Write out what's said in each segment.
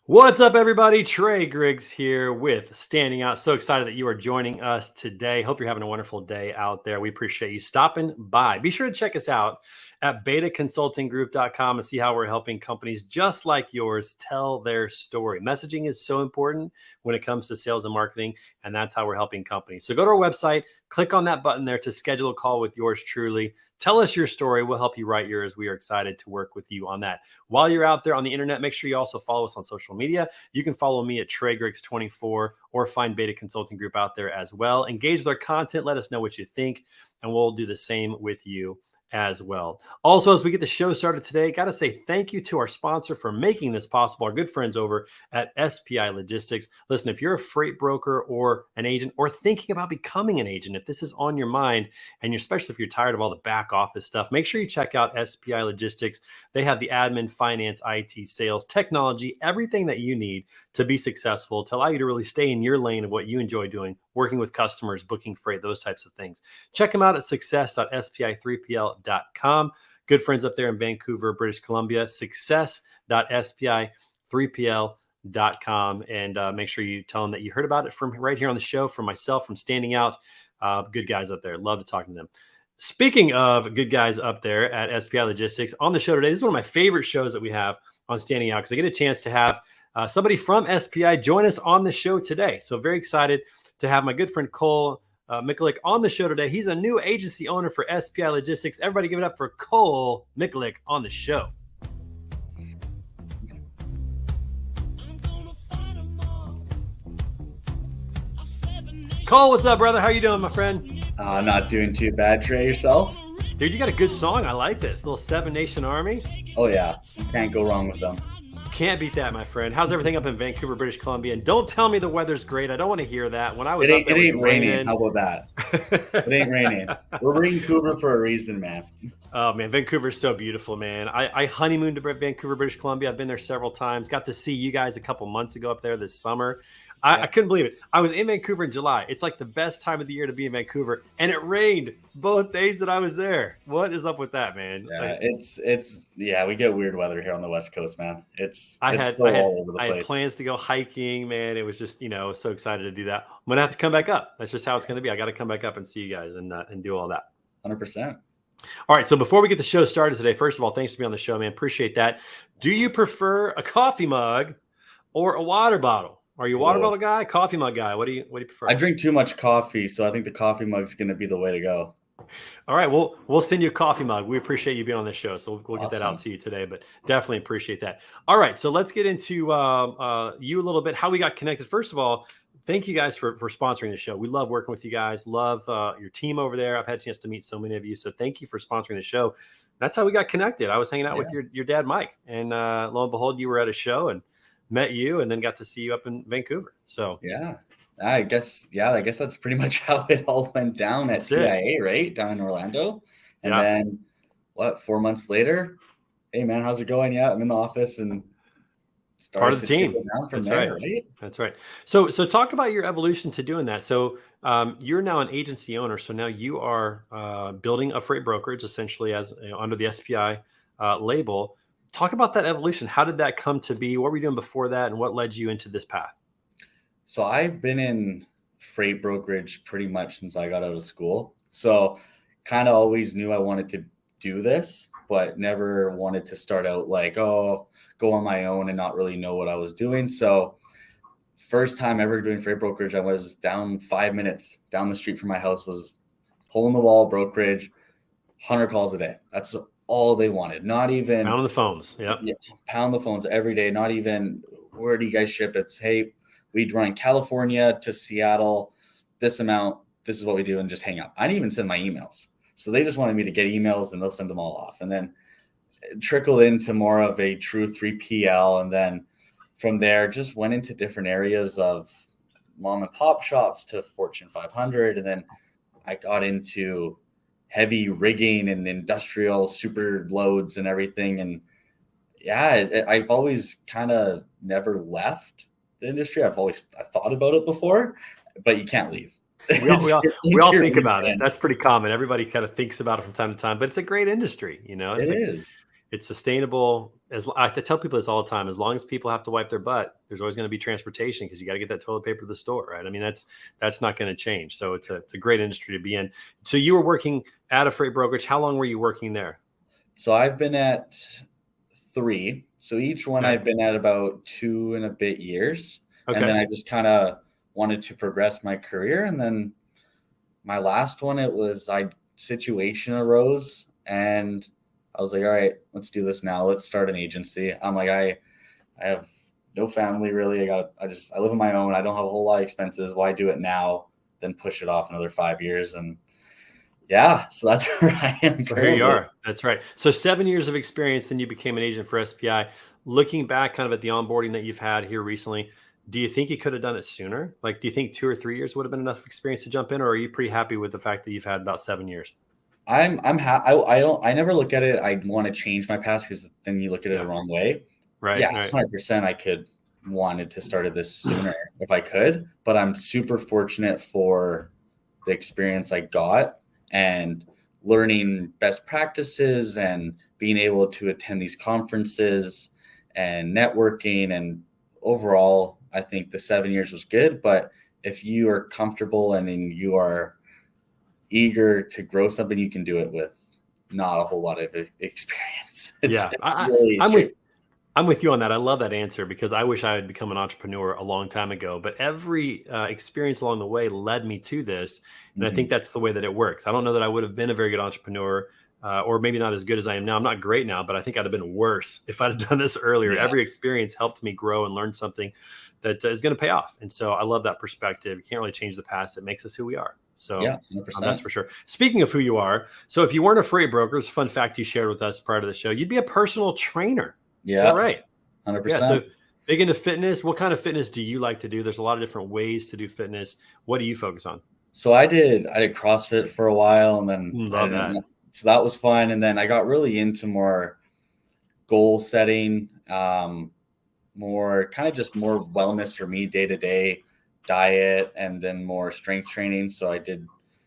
What's up, everybody? Trey Griggs here with Standing Out. So excited that you are joining us today. Hope you're having a wonderful day out there. We appreciate you stopping by. Be sure to check us out at betaconsultinggroup.com and see how we're helping companies just like yours tell their story. Messaging is so important when it comes to sales and marketing, and that's how we're helping companies. So go to our website, click on that button there to schedule a call with yours truly. Tell us your story. We'll help you write yours. We are excited to work with you on that. While you're out there on the internet, make sure you also follow us on social media. You can follow me at TreyGriggs24 or find Beta Consulting Group out there as well. Engage with our content. Let us know what you think, and we'll do the same with you as well. Also, as we get the show started today, got to say thank you to our sponsor for making this possible, our good friends over at SPI Logistics. Listen, if you're a freight broker or an agent or thinking about becoming an agent, if this is on your mind, and especially if you're tired of all the back office stuff, make sure you check out SPI Logistics. They have the admin, finance, IT, sales, technology, everything that you need to be successful, to allow you to really stay in your lane of what you enjoy doing, working with customers, booking freight, those types of things. Check them out at success.spi3pl.com. Good friends up there in Vancouver, British Columbia, success.spi3pl.com. And make sure you tell them that you heard about it from right here on the show, from myself, from Standing Out. Good guys up there. Love to talk to them. Speaking of good guys up there at SPI Logistics, on the show today, this is one of my favorite shows that we have on Standing Out because I get a chance to have somebody from SPI join us on the show today. So very excited to have my good friend Cole Mikulik on the show today. He's a new agency owner for SPI Logistics. Everybody give it up for Cole Mikulik on the show. Cole, what's up, brother? How you doing, my friend? Not doing too bad. Trey, yourself? Dude, you got a good song. I like this. Little Seven Nation Army. Oh, yeah. Can't go wrong with them. Can't beat that, my friend. How's everything up in Vancouver, British Columbia? And don't tell me the weather's great. I don't want to hear that. When I was up there, it ain't raining. How about that? It ain't raining. We're Vancouver for a reason, man. Oh, man. Vancouver's so beautiful, man. I honeymooned to Vancouver, British Columbia. I've been there several times. Got to see you guys a couple months ago up there this summer. I couldn't believe it. I was in Vancouver in July. It's like the best time of the year to be in Vancouver, and it rained both days that I was there. What is up with that, man? Yeah, we get weird weather here on the West Coast, man. I had all over the place. I had plans to go hiking, man. It was just, so excited to do that. I'm gonna have to come back up. That's just how it's gonna be. I got to come back up and see you guys and do all that. 100%. All right. So before we get the show started today, first of all, thanks for being on the show, man. Appreciate that. Do you prefer a coffee mug or a water bottle? Are you a water bottle guy, coffee mug guy? What do you prefer? I drink too much coffee, so I think the coffee mug's going to be the way to go. All right, we'll send you a coffee mug. We appreciate you being on this show, so we'll get that out to you today. But definitely appreciate that. All right, so let's get into you a little bit, how we got connected. First of all, thank you guys for sponsoring the show. We love working with you guys. Love your team over there. I've had a chance to meet so many of you, so thank you for sponsoring the show. That's how we got connected. I was hanging out with your dad, Mike, and lo and behold, you were at a show and met you, and then got to see you up in Vancouver. So I guess that's pretty much how it all went down at TIA, right? Down in Orlando. And then 4 months later, hey man, how's it going? Yeah, I'm in the office and started part of the team. Down from there, right? That's right. So talk about your evolution to doing that. So you're now an agency owner. So now you are building a freight brokerage essentially as under the SPI label. Talk about that evolution. How did that come to be? What were you doing before that, and what led you into this path? So I've been in freight brokerage pretty much since I got out of school. So kind of always knew I wanted to do this, but never wanted to start out like, go on my own and not really know what I was doing. So first time ever doing freight brokerage, I was down 5 minutes down the street from my house, was hole in the wall brokerage, 100 calls a day. That's all they wanted. Not even pound the phones. Pound the phones every day. Not even, where do you guys ship? It's, hey, we'd run California to Seattle, this amount, this is what we do, and just hang up. I didn't even send my emails. So they just wanted me to get emails and they'll send them all off. And then it trickled into more of a true 3PL. And then from there, just went into different areas of mom and pop shops to Fortune 500. And then I got into heavy rigging and industrial super loads and everything. And I've always kind of never left the industry. I thought about it before, but you can't leave. We all think about it. That's pretty common. Everybody kind of thinks about it from time to time, but it's a great industry. It is. It's sustainable. As I tell people this all the time, as long as people have to wipe their butt, there's always going to be transportation because you got to get that toilet paper to the store, right? I mean, that's not going to change. So it's a great industry to be in. So you were working at a freight brokerage. How long were you working there? So I've been at 3. So each one Okay. I've been at about 2 and a bit years. Okay. And then I just kind of wanted to progress my career. And then my last one, situation arose and I was like, all right, let's do this now. Let's start an agency. I'm like, I have no family really. I live on my own. I don't have a whole lot of expenses. Why do it now? Then push it off another 5 years. And yeah, so that's where I am currently. Here you are. That's right. So 7 years of experience, then you became an agent for SPI. Looking back kind of at the onboarding that you've had here recently, do you think you could have done it sooner? Like, do you think 2 or 3 years would have been enough experience to jump in, or are you pretty happy with the fact that you've had about 7 years? I never look at it. I want to change my past because then you look at it the wrong way. Right. Yeah, right. 100%. I could wanted to started this sooner if I could, but I'm super fortunate for the experience I got and learning best practices and being able to attend these conferences and networking. And overall, I think the 7 years was good. But if you are comfortable and you are eager to grow something, you can do it with not a whole lot of experience. I'm with you on that. I love that answer because I wish I had become an entrepreneur a long time ago, but every experience along the way led me to this. And I think that's the way that it works. I don't know that I would have been a very good entrepreneur or maybe not as good as I am now. I'm not great now, but I think I'd have been worse if I'd have done this earlier. Yeah. Every experience helped me grow and learn something that is going to pay off. And so I love that perspective. You can't really change the past. It makes us who we are. So yeah, that's for sure. Speaking of who you are, so if you weren't a freight broker, it's a fun fact you shared with us prior to the show, you'd be a personal trainer. Yeah. Is that right? 100%. Yeah. So big into fitness. What kind of fitness do you like to do? There's a lot of different ways to do fitness. What do you focus on? So I did CrossFit for a while, and then so that was fun. And then I got really into more goal setting, more wellness for me, day-to-day diet, and then more strength training. So I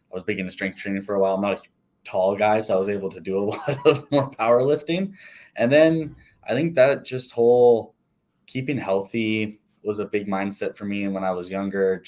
was big into strength training for a while. I'm not a tall guy, so I was able to do a lot of more powerlifting. And then I think that just whole keeping healthy was a big mindset for me. And when I was younger,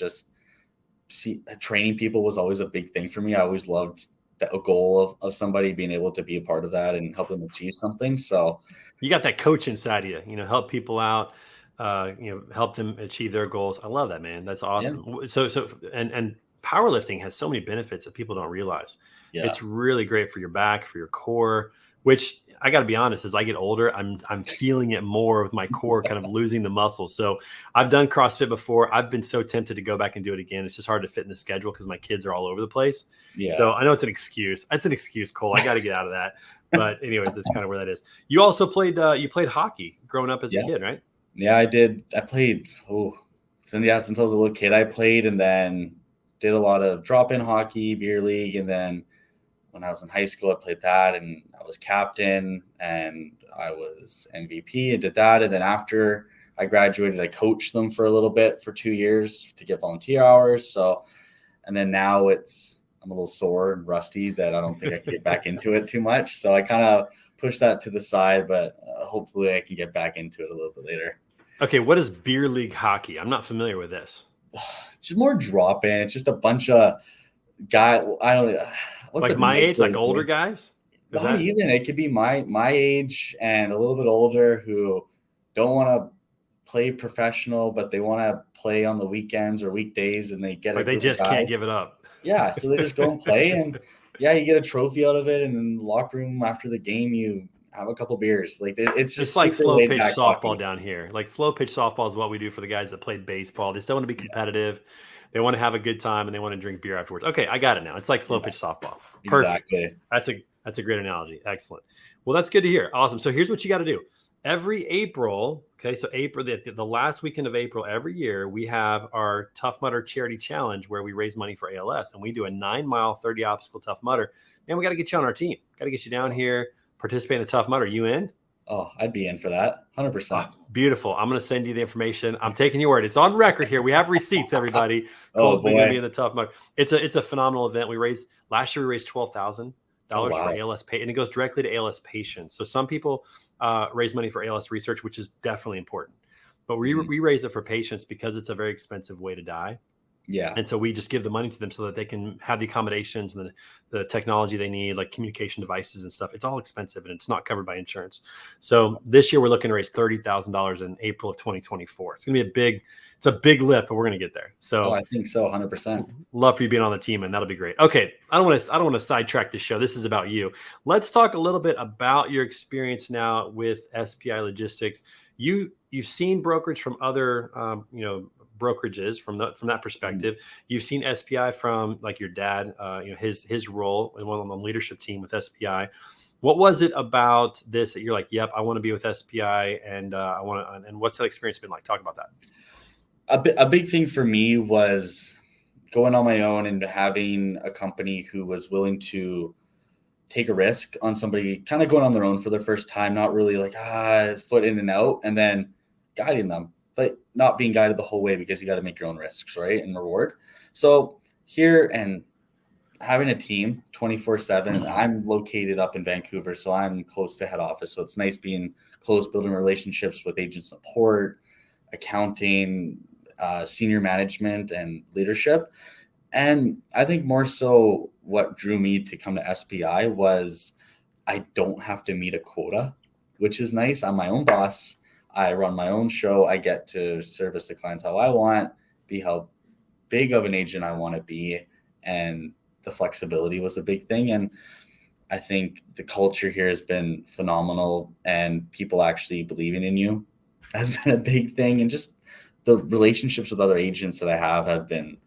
training people was always a big thing for me. I always loved a goal of somebody being able to be a part of that and help them achieve something. So you got that coach inside of you, help people out, help them achieve their goals. I love that, man. That's awesome. Yeah. So and powerlifting has so many benefits that people don't realize. Yeah. It's really great for your back, for your core, which I got to be honest, as I get older, I'm feeling it more with my core kind of losing the muscle. So I've done CrossFit before. I've been so tempted to go back and do it again. It's just hard to fit in the schedule because my kids are all over the place. Yeah. So I know it's an excuse. It's an excuse, Cole. I got to get out of that. But anyways, that's kind of where that is. You also played hockey growing up as a kid, right? Yeah, I did. I played since I was a little kid. I played and then did a lot of drop-in hockey, beer league, and then when I was in high school, I played that, and I was captain, and I was MVP, and did that. And then after I graduated, I coached them for a little bit for 2 years to get volunteer hours. So, and then now I'm a little sore and rusty that I don't think I can get back into it too much. So I kind of pushed that to the side, but hopefully I can get back into it a little bit later. Okay, what is beer league hockey? I'm not familiar with this. Just more drop-in. It's just a bunch of guys. I don't know. Like my age, like older guys? Not even. It could be my age and a little bit older who don't want to play professional, but they want to play on the weekends or weekdays, and they get they just can't give it up. Yeah, so they just go and play, and you get a trophy out of it, and in the locker room after the game, you have a couple beers. Like it's like slow pitch softball down here. Like slow pitch softball is what we do for the guys that played baseball. They still want to be competitive. Yeah. They want to have a good time and they want to drink beer afterwards. Okay, I got it now. It's like slow pitch softball. Perfect. Exactly. That's a great analogy. Excellent. Well, that's good to hear. Awesome. So here's what you got to do. Every April, so April, the last weekend of April every year, we have our Tough Mudder Charity Challenge where we raise money for ALS, and we do a 9-mile, 30 obstacle Tough Mudder. And we got to get you on our team. Got to get you down here, participate in the Tough Mudder. You in? Oh, I'd be in for that. 100%. Beautiful. I'm going to send you the information. I'm taking your word. It's on record here. We have receipts, everybody. Cole's been going to be in the Tough Mudder. It's a phenomenal event. Last year we raised $12,000. Oh, for wow. ALS pay, and it goes directly to ALS patients. So some people raise money for ALS research, which is definitely important, but Mhm. we raise it for patients because it's a very expensive way to die. Yeah. And so we just give the money to them so that they can have the accommodations and the technology they need, like communication devices and stuff. It's all expensive and it's not covered by insurance. So this year we're looking to raise $30,000 in April of 2024. It's going to be it's a big lift, but we're going to get there. Oh, So I think so. 100%. love for you being on the team, and that'll be great. Okay, I don't want to sidetrack the show. This is about you. Let's talk a little bit about your experience now with SPI Logistics. You've seen brokerage from other brokerages from that Mhm. perspective. You've seen SPI from like your dad, his role in one on the leadership team with SPI. What was it about this that you're like, yep, I want to be with SPI, and I want to? And what's that experience been like? Talk about that. A big thing for me was going on my own and having a company who was willing to take a risk on somebody kind of going on their own for their first time, not really like foot in and out, and then guiding them, but not being guided the whole way because you got to make your own risks, right? And reward. So here and having a team 24/7. I'm located up in Vancouver, so I'm close to head office. So it's nice being close, building relationships with agent support, accounting, senior management, and leadership. And I think more so what drew me to come to SPI was I don't have to meet a quota, which is nice. I'm my own boss. I run my own show. I get to service the clients how I want, be how big of an agent I want to be. And the flexibility was a big thing. And I think the culture here has been phenomenal, and people actually believing in you has been a big thing. And just the relationships with other agents that I have been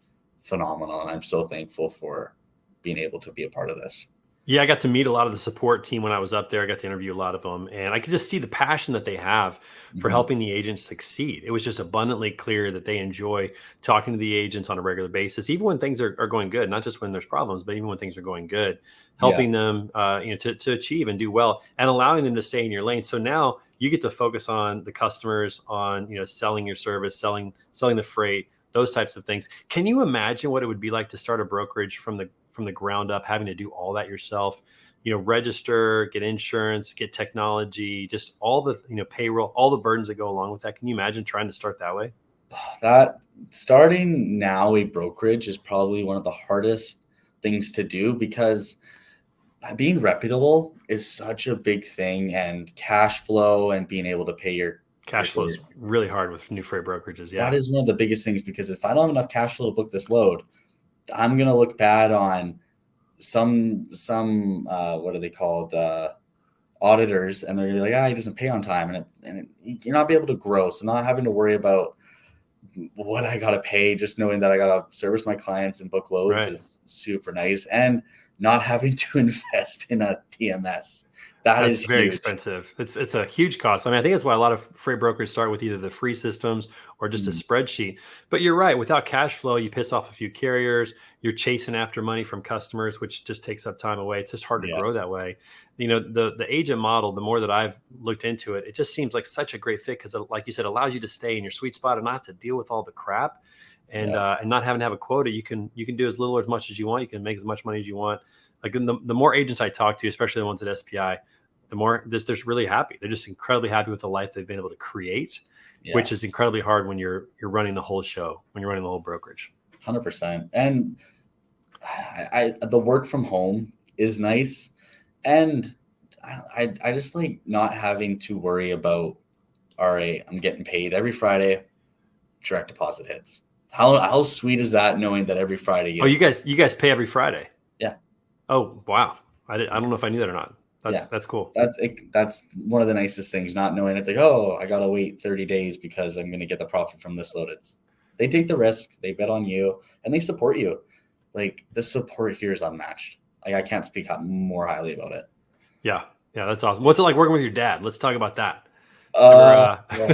phenomenal. And I'm so thankful for being able to be a part of this. Yeah, I got to meet a lot of the support team when I was up there. I got to interview a lot of them, and I could just see the passion that they have for Mhm. helping the agents succeed. It was just abundantly clear that they enjoy talking to the agents on a regular basis, even when things are going good, not just when there's problems, but even when things are going good, Yeah. helping them to achieve and do well and allowing them to stay in your lane. So now you get to focus on the customers, on selling your service, selling the freight, those types of things. Can you imagine what it would be like to start a brokerage from the ground up, having to do all that yourself, register, get insurance, get technology, just all the, payroll, all the burdens that go along with that? Can you imagine trying to start that way? That starting now a brokerage is probably one of the hardest things to do because being reputable is such a big thing, and cash flow and being able to pay Cash flow is really hard with new freight brokerages. that Yeah. is one of the biggest things, because if I don't have enough cash flow to book this load, I'm gonna look bad on some what are they called, auditors, and they're gonna be like, he doesn't pay on time, you're not be able to grow. So not having to worry about what I gotta pay, just knowing that I gotta service my clients and book loads Right. is super nice, and not having to invest in a TMS. That That's is very huge. expensive. It's a huge cost. I mean, I think that's why a lot of freight brokers start with either the free systems or just a Mm, spreadsheet. But you're right. Without cash flow, you piss off a few carriers. You're chasing after money from customers, which just takes up time away. It's just hard to yeah, grow that way. The agent model, the more that I've looked into it, it just seems like such a great fit because, like you said, allows you to stay in your sweet spot and not have to deal with all the crap, yeah, and not having to have a quota. You can do as little or as much as you want. You can make as much money as you want. Like the more agents I talk to, especially the ones at SPI, the more they're really happy. They're just incredibly happy with the life they've been able to create, yeah, which is incredibly hard when you're running the whole show, when you're running the whole brokerage. 100%. And the work from home is nice, and I just like not having to worry about, all right, I'm getting paid every Friday, direct deposit hits. How sweet is that, knowing that every Friday you Oh, get you a guys, pay every Friday. yeah, Oh, wow. I don't know if I knew that or not. yeah. That's cool. That's one of the nicest things, not knowing it's like, oh, I gotta wait 30 days because I'm gonna get the profit from this load. They take the risk, they bet on you, and they support you. Like, the support here is unmatched. Like, I can't speak more highly about it. Yeah. Yeah. That's awesome. What's it like working with your dad? Let's talk about that. Ever, Uh, well,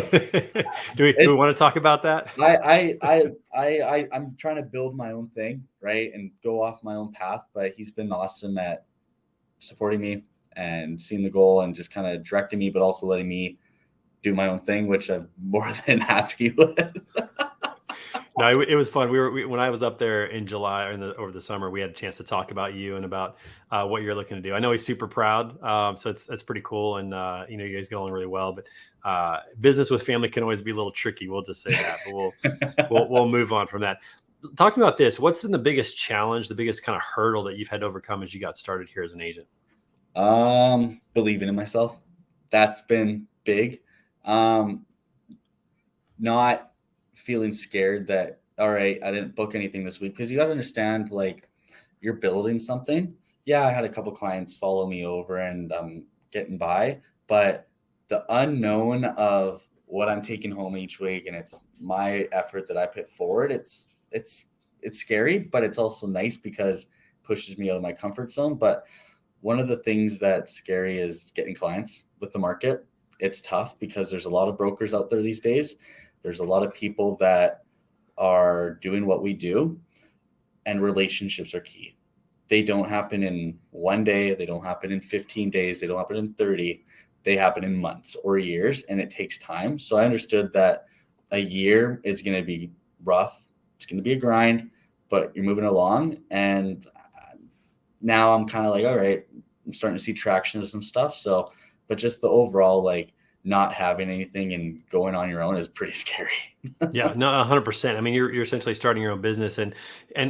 do we it's want to talk about that? I'm trying to build my own thing, right, and go off my own path. But he's been awesome at supporting me and seeing the goal and just kind of directing me, but also letting me do my own thing, which I'm more than happy with. No, it was fun. When I was up there in July or over the summer, we had a chance to talk about you and about what you're looking to do. I know he's super proud, so it's pretty cool, and you guys get along really well. But business with family can always be a little tricky. We'll just say that, but we'll move on from that. Talk to me about this. What's been the biggest challenge, the biggest kind of hurdle that you've had to overcome as you got started here as an agent? Believing in myself. That's been big. Not feeling scared that, all right, I didn't book anything this week, because you got to understand, like, you're building something. Yeah, I had a couple clients follow me over and I'm getting by, but the unknown of what I'm taking home each week, and it's my effort that I put forward, it's scary, but it's also nice because it pushes me out of my comfort zone. But one of the things that's scary is getting clients with the market. It's tough because there's a lot of brokers out there these days. There's a lot of people that are doing what we do, and relationships are key. They don't happen in one day. They don't happen in 15 days. They don't happen in 30. They happen in months or years, and it takes time. So I understood that a year is going to be rough. It's going to be a grind, but you're moving along. And now I'm kind of like, all right, I'm starting to see traction of some stuff. So, but just the overall, like, not having anything and going on your own is pretty scary. Yeah, no, 100%. I mean, you're essentially starting your own business, and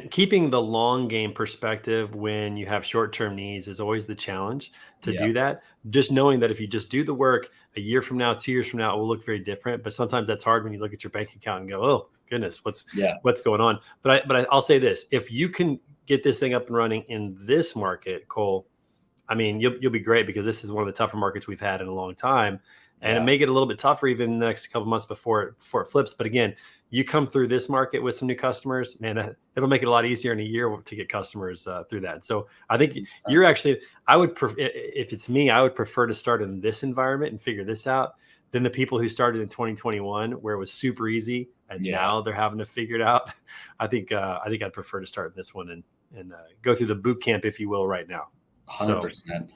keeping the long game perspective when you have short-term needs is always the challenge to do that. Just knowing that if you just do the work, a year from now, 2 years from now, it will look very different. But sometimes that's hard when you look at your bank account and go, oh goodness, what's going on? But I'll say this: if you can get this thing up and running in this market, Cole, I mean, you'll be great, because this is one of the tougher markets we've had in a long time. And it may get a little bit tougher even in the next couple of months before it flips. But again, you come through this market with some new customers, man, it'll make it a lot easier in a year to get customers through that. So I think you're actually, if it's me, I would prefer to start in this environment and figure this out than the people who started in 2021, where it was super easy and now they're having to figure it out. I think I'd prefer to start in this one and go through the boot camp, if you will, right now. 100%.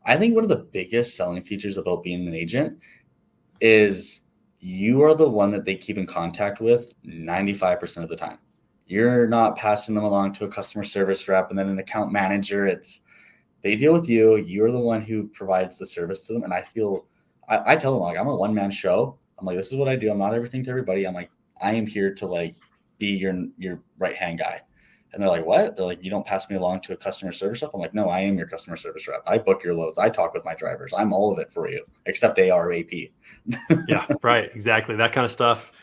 I think one of the biggest selling features about being an agent is you are the one that they keep in contact with 95% of the time. You're not passing them along to a customer service rep and then an account manager. They deal with you. You're the one who provides the service to them. And I tell them, like, I'm a one-man show. I'm like, this is what I do. I'm not everything to everybody. I'm like, I am here to, like, be your right-hand guy. And they're like, what? They're like, you don't pass me along to a customer service rep? I'm like, no, I am your customer service rep. I book your loads. I talk with my drivers. I'm all of it for you, except AR, AP. Yeah, right. Exactly. That kind of stuff.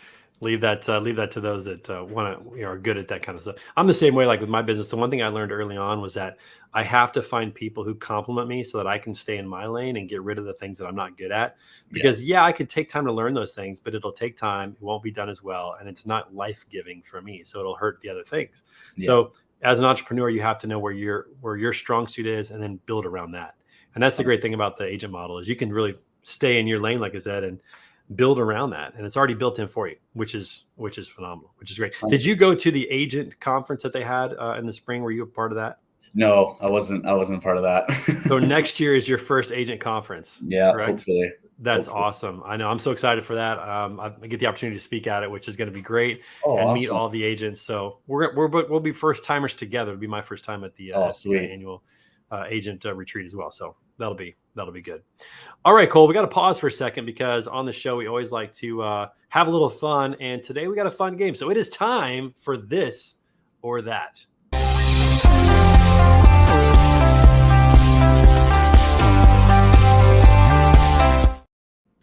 Leave that to those that are good at that kind of stuff. I'm the same way, like with my business. The one thing I learned early on was that I have to find people who compliment me so that I can stay in my lane and get rid of the things that I'm not good at. Because I could take time to learn those things, but it'll take time. It won't be done as well. And it's not life-giving for me. So it'll hurt the other things. Yeah. So as an entrepreneur, you have to know where your strong suit is and then build around that. And that's the great thing about the agent model, is you can really stay in your lane, like I said, and build around that, and it's already built in for you, which is phenomenal, which is great. Did you go to the agent conference that they had in the spring? Were you a part of that? No, I wasn't part of that. So next year is your first agent conference. Yeah, correct? Hopefully. That's awesome. I know. I'm so excited for that. I get the opportunity to speak at it, which is going to be great, and awesome. meet all the agents. So we'll be first timers together. It'll be my first time at the annual agent retreat as well. So that'll be good. All right, Cole, we got to pause for a second, because on the show, we always like to have a little fun. And today we got a fun game. So it is time for this or that.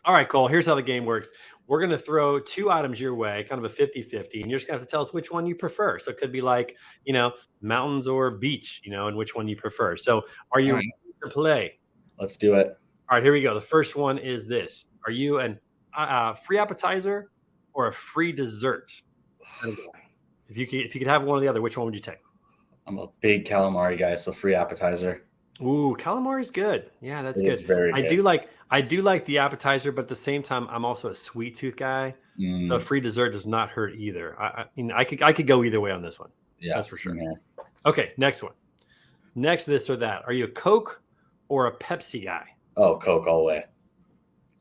All right, Cole, here's how the game works. We're going to throw two items your way, kind of a 50-50, and you're just going to have to tell us which one you prefer. So it could be like, mountains or beach, and which one you prefer. So are you ready to play? Let's do it. All right, here we go. The first one is this. Are you a free appetizer or a free dessert? If you could have one or the other, which one would you take? I'm a big calamari guy, so free appetizer. Ooh, calamari is good. Yeah, that's good. Very good. I do like the appetizer, but at the same time, I'm also a sweet tooth guy. So free dessert does not hurt either. I could go either way on this one. Yeah, that's for sure. Okay, next one. Next, this or that. Are you a Coke or a Pepsi guy? Oh, Coke all the way.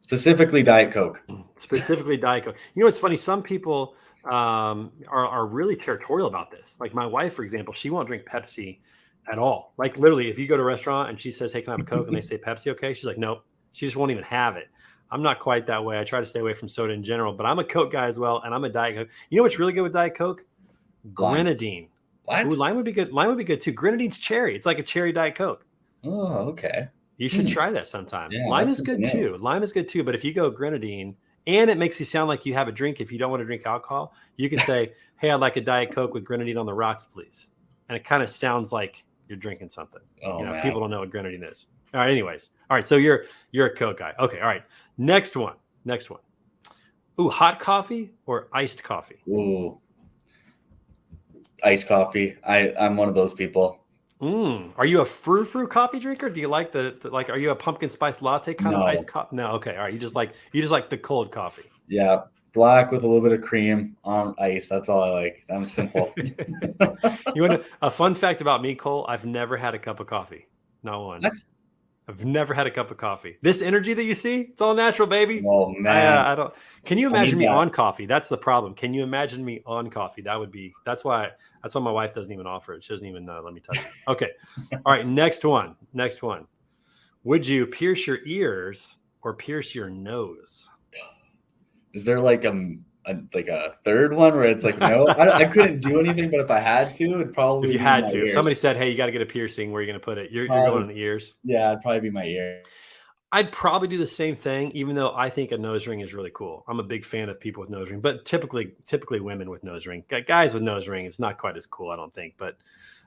Specifically Diet Coke. Specifically Diet Coke. You know what's funny? Some people are really territorial about this. Like my wife, for example, she won't drink Pepsi at all. Like literally, if you go to a restaurant and she says, "Hey, can I have a Coke?" and they say Pepsi, okay, she's like, "Nope." She just won't even have it. I'm not quite that way. I try to stay away from soda in general, but I'm a Coke guy as well, and I'm a Diet Coke. You know what's really good with Diet Coke? Lime. Grenadine. What? Ooh, lime would be good. Lime would be good too. Grenadine's cherry. It's like a cherry Diet Coke. Oh, okay. You should try that sometime. Yeah, Lime that's is good something new. too. Lime is good too. But if you go grenadine, and it makes you sound like you have a drink if you don't want to drink alcohol, you can say, "Hey, I'd like a Diet Coke with grenadine on the rocks, please." And it kind of sounds like you're drinking something. Oh, man. People don't know what grenadine is. All right. Anyways. All right. So you're a Coke guy. Okay. All right. Next one. Ooh, hot coffee or iced coffee? Ooh, iced coffee. I'm one of those people. Are you a frou-frou coffee drinker? Do you like the like? Are you a pumpkin spice latte kind of No. iced coffee? No. Okay. All right. You just like the cold coffee. Yeah, black with a little bit of cream on ice. That's all I like. I'm simple. You want a fun fact about me, Cole? I've never had a cup of coffee. Not one. What? I've never had a cup of coffee. This energy that you see, it's all natural, baby. Oh man, I don't. Can you imagine me on coffee? That's the problem. Can you imagine me on coffee? That's why my wife doesn't even offer it. She doesn't even let me touch it. Okay. All right. Next one. Would you pierce your ears or pierce your nose? Is there like a third one where it's like no? I couldn't do anything, but if I had to, it'd probably. If you be had my to, ears. if somebody said, "Hey, you got to get a piercing," where are you going to put it? You're going in the ears. Yeah, it'd probably be my ear. I'd probably do the same thing, even though I think a nose ring is really cool. I'm a big fan of people with nose ring, but typically women with nose ring. Guys with nose ring, it's not quite as cool, I don't think. But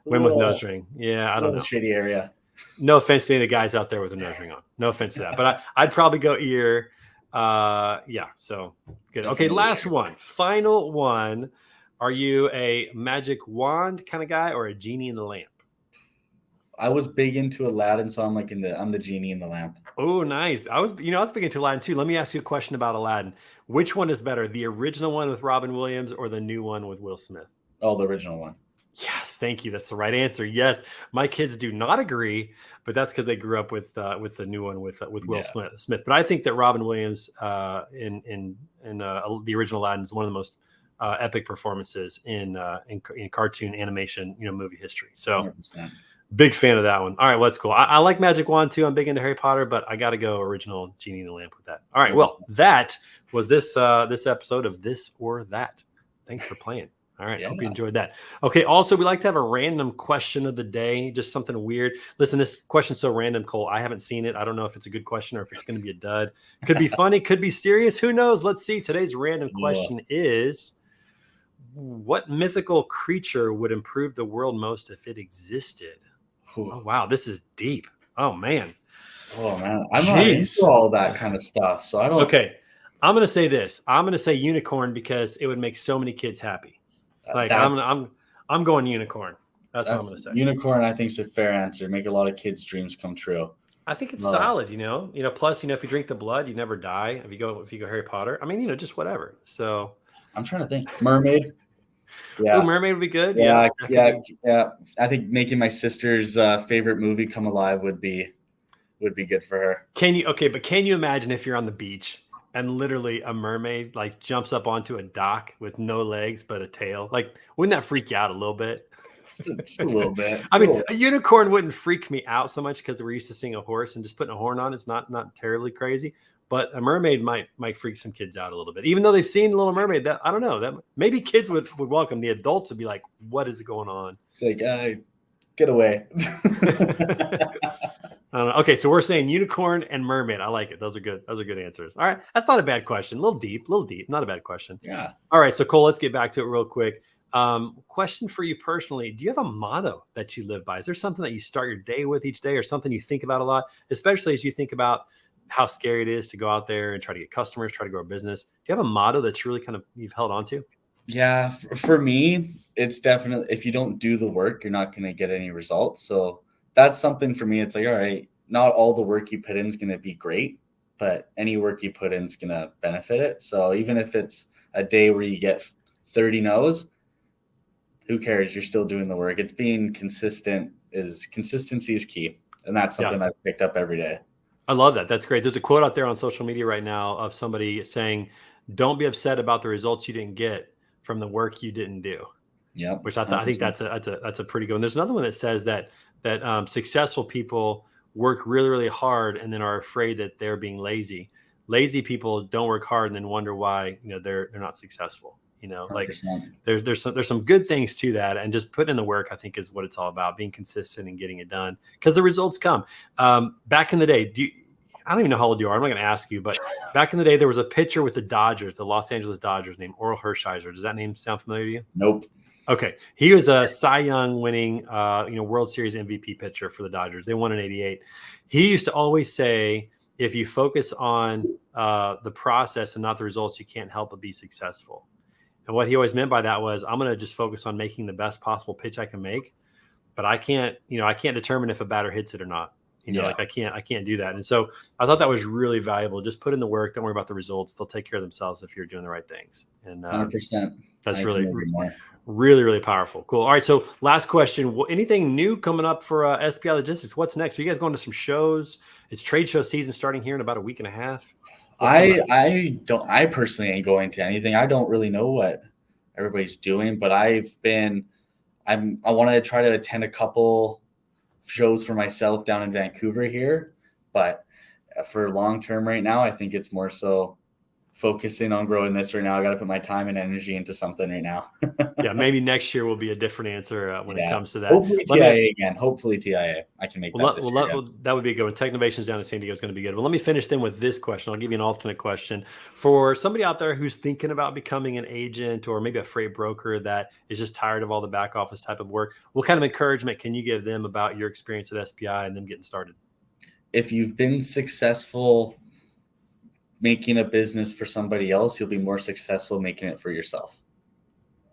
women with nose ring, yeah, I don't know. Shady area. No offense to any of the guys out there with a nose ring on. No offense to that, but I'd probably go ear. Yeah, so good. Okay, last one, final one. Are you a magic wand kind of guy or a genie in the lamp? I was big into Aladdin, so I'm the genie in the lamp. Oh, nice. I was big into Aladdin too. Let me ask you a question about Aladdin. Which one is better, the original one with Robin Williams or the new one with Will Smith? Oh, the original one. Yes, thank you. That's the right answer. Yes, my kids do not agree, but that's because they grew up with the new one with Will Smith. But I think that Robin Williams in the original Aladdin is one of the most epic performances in cartoon animation movie history. So 100%. Big fan of that one. All right, well, that's cool. I like Magic Wand too. I'm big into Harry Potter, but I got to go original Genie in the Lamp with that. All right, well, that was this episode of This or That. Thanks for playing. All right, hope you enjoyed that. Okay, also, we like to have a random question of the day, just something weird. Listen, this question's so random, Cole. I haven't seen it. I don't know if it's a good question or if it's going to be a dud. Could be funny, could be serious. Who knows? Let's see. Today's random question is, what mythical creature would improve the world most if it existed? Oh, wow, this is deep. Oh, man. I'm not into all that kind of stuff, so I don't. Okay, I'm going to say this. I'm going to say unicorn because it would make so many kids happy. Like I'm going unicorn. That's what I'm going to say. Unicorn, I think, is a fair answer. Make a lot of kids' dreams come true. I think it's solid. Plus, if you drink the blood, you never die. If you go Harry Potter, I mean, just whatever. So I'm trying to think. Mermaid. Yeah, mermaid would be good. Yeah. I think making my sister's favorite movie come alive would be good for her. Can you imagine if you're on the beach and literally a mermaid like jumps up onto a dock with no legs but a tail? Like, wouldn't that freak you out a little bit? Just a little bit. I mean, a unicorn wouldn't freak me out so much because we're used to seeing a horse and just putting a horn on. It's not terribly crazy. But a mermaid might freak some kids out a little bit, even though they've seen Little Mermaid. That I don't know. That maybe kids would welcome. The adults would be like, "What is going on?" It's like, get away. I don't know. Okay, so we're saying unicorn and mermaid. I like it. Those are good. Those are good answers. All right, that's not a bad question. A little deep. Not a bad question. Yeah. All right, so Cole, let's get back to it real quick. Question for you personally: do you have a motto that you live by? Is there something that you start your day with each day, or something you think about a lot, especially as you think about how scary it is to go out there and try to get customers, try to grow a business? Do you have a motto that's really kind of you've held on to? Yeah, for me, it's definitely, if you don't do the work, you're not going to get any results. So that's something for me. It's like, all right, not all the work you put in is going to be great, but any work you put in is going to benefit it. So even if it's a day where you get 30 no's, who cares? You're still doing the work. It's being consistent. Consistency is key. And that's something I've picked up every day. I love that. That's great. There's a quote out there on social media right now of somebody saying, "Don't be upset about the results you didn't get. from the work you didn't do. Yeah, which I think that's a pretty good one. There's another one that says that successful people work really, really hard and then are afraid that they're being lazy. Lazy people don't work hard and then wonder why they're not successful. 100%. Like there's some good things to that, and just putting in the work, I think, is what it's all about. Being consistent and getting it done, because the results come. Back in the day, I don't even know how old you are. I'm not going to ask you, but back in the day, there was a pitcher with the Dodgers, the Los Angeles Dodgers, named Oral Hershiser. Does that name sound familiar to you? Nope. Okay. He was a Cy Young winning, World Series MVP pitcher for the Dodgers. They won in '88. He used to always say, if you focus on the process and not the results, you can't help but be successful. And what he always meant by that was, I'm going to just focus on making the best possible pitch I can make, but I can't determine if a batter hits it or not. Like I can't do that. And so I thought that was really valuable. Just put in the work. Don't worry about the results. They'll take care of themselves if you're doing the right things. And 100%. That's really, really powerful. Cool. All right. So last question. Anything new coming up for SPI Logistics? What's next? Are you guys going to some shows? It's trade show season starting here in about a week and a half. I personally ain't going to anything. I don't really know what everybody's doing, but I want to try to attend a couple shows for myself down in Vancouver here, but for long term right now, I think it's more so focusing on growing this right now. I got to put my time and energy into something right now. Yeah, maybe next year will be a different answer when it comes to that. Hopefully TIA again. Hopefully TIA. I can make that this year. That would be a good one. Technovations down in San Diego is going to be good. Well, let me finish then with this question. I'll give you an alternate question. For somebody out there who's thinking about becoming an agent or maybe a freight broker that is just tired of all the back office type of work, what kind of encouragement can you give them about your experience at SPI and them getting started? If you've been successful making a business for somebody else, you'll be more successful making it for yourself.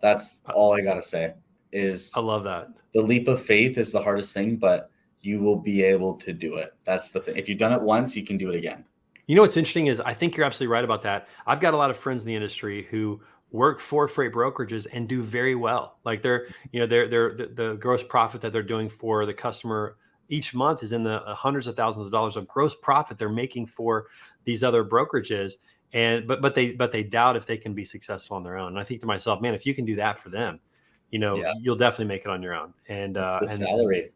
That's all I got to say. I love that. The leap of faith is the hardest thing, but you will be able to do it. That's the thing. If you've done it once, you can do it again. What's interesting is I think you're absolutely right about that. I've got a lot of friends in the industry who work for freight brokerages and do very well. Like they're the gross profit that they're doing for the customer each month is in the hundreds of thousands of dollars of gross profit they're making for these other brokerages. But they doubt if they can be successful on their own. And I think to myself, man, if you can do that for them, you'll definitely make it on your own. And salary.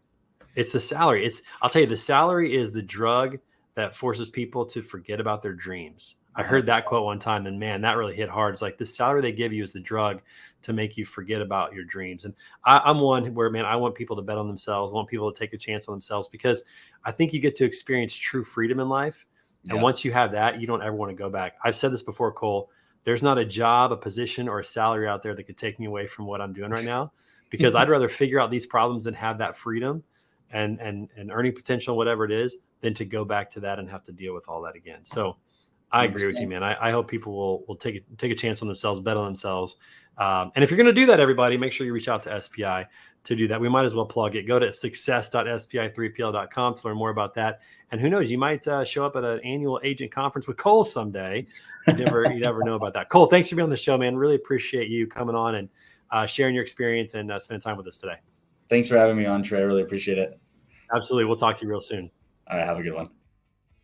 It's the salary. I'll tell you, the salary is the drug that forces people to forget about their dreams. I heard that quote one time, and man, that really hit hard. It's like the salary they give you is the drug to make you forget about your dreams. And I'm one where, man, I want people to bet on themselves, I want people to take a chance on themselves, because I think you get to experience true freedom in life. And once you have that, you don't ever want to go back. I've said this before, Cole, there's not a job, a position, or a salary out there that could take me away from what I'm doing right now, because I'd rather figure out these problems and have that freedom and earning potential, whatever it is, than to go back to that and have to deal with all that again. So I agree with you, man. I hope people will take a chance on themselves, bet on themselves. And if you're going to do that, everybody, make sure you reach out to SPI to do that. We might as well plug it. Go to success.spi3pl.com to learn more about that. And who knows, you might show up at an annual agent conference with Cole someday. You never know about that. Cole, thanks for being on the show, man. Really appreciate you coming on and sharing your experience and spending time with us today. Thanks for having me on, Trey. I really appreciate it. Absolutely. We'll talk to you real soon. All right. Have a good one.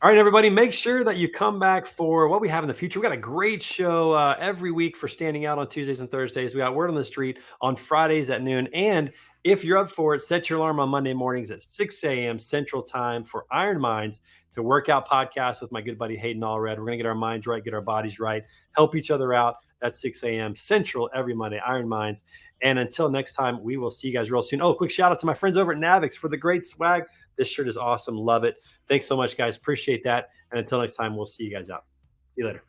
All right, everybody, make sure that you come back for what we have in the future. We got a great show every week for Standing Out on Tuesdays and Thursdays. We got Word on the Street on Fridays at noon. And if you're up for it, set your alarm on Monday mornings at 6 a.m. Central Time for Iron Minds. It's a workout podcast with my good buddy Hayden Allred. We're going to get our minds right, get our bodies right, help each other out. That's 6 a.m. Central every Monday, Iron Minds. And until next time, we will see you guys real soon. Oh, quick shout out to my friends over at Navix for the great swag. This shirt is awesome. Love it. Thanks so much, guys. Appreciate that. And until next time, we'll see you guys out. See you later.